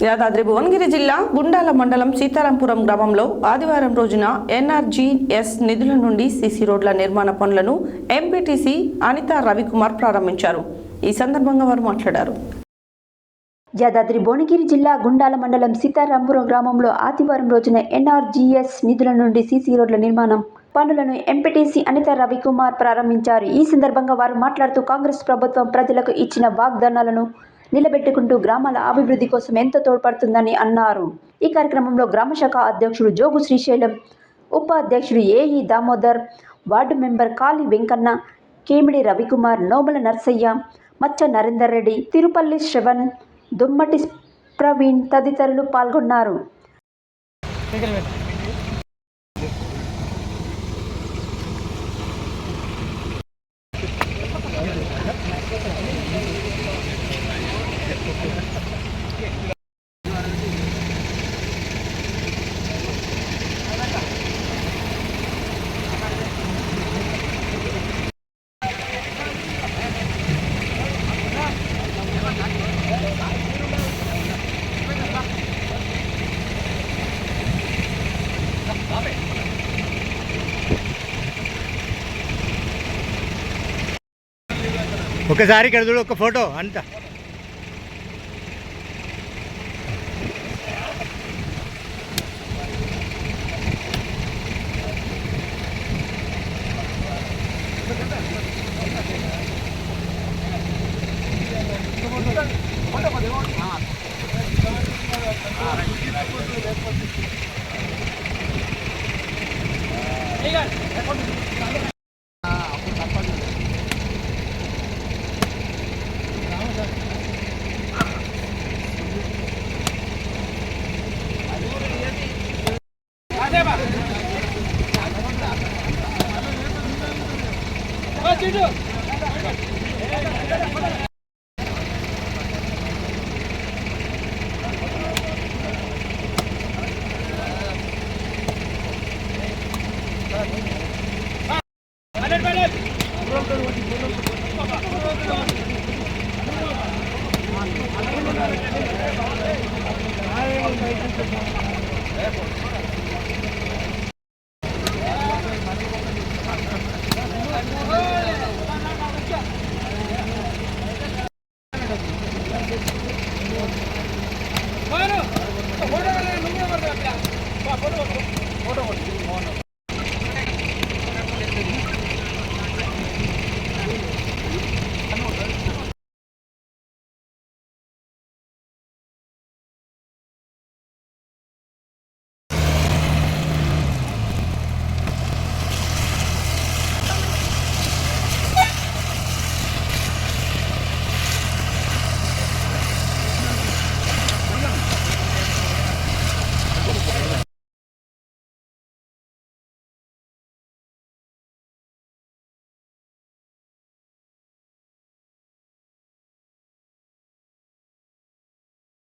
యాదాద్రి భువనగిరి జిల్లా గుండాల మండలం సీతారాంపురం గ్రామంలో ఆదివారం రోజున ఎన్ఆర్జీఎస్ నిధుల నుండి సీసీ రోడ్ల నిర్మాణ పనులను ఎంపీటీసీ అనితా రవికుమార్ ప్రారంభించారు. ఈ సందర్భంగా వారు మాట్లాడారు. యాదాద్రి భువనగిరి జిల్లా గుండాల మండలం సీతారాంపురం గ్రామంలో ఆదివారం రోజున ఎన్ఆర్జీఎస్ నిధుల నుండి సీసీ రోడ్ల నిర్మాణం పనులను ఎంపీటీసీ అనితా రవికుమార్ ప్రారంభించారు. ఈ సందర్భంగా వారు మాట్లాడుతూ కాంగ్రెస్ ప్రభుత్వం ప్రజలకు ఇచ్చిన వాగ్దానాలను నిలబెట్టుకుంటూ గ్రామాల అభివృద్ధి కోసం ఎంతో తోడ్పడుతుందని అన్నారు. ఈ కార్యక్రమంలో గ్రామ శాఖ అధ్యక్షుడు జోగు శ్రీశైలం, ఉపాధ్యక్షుడు ఏఈ దామోదర్, వార్డు మెంబర్ కాళీ వెంకన్న, కేమిడి రవికుమార్, నోముల నర్సయ్య, మచ్చ నరేందర్ రెడ్డి, తిరుపల్లి శ్రవణ్, దుమ్మటి ప్రవీణ్ తదితరులు పాల్గొన్నారు. ఒకసారి ఇక్కడ చూడు, ఒక ఫోటో అంతా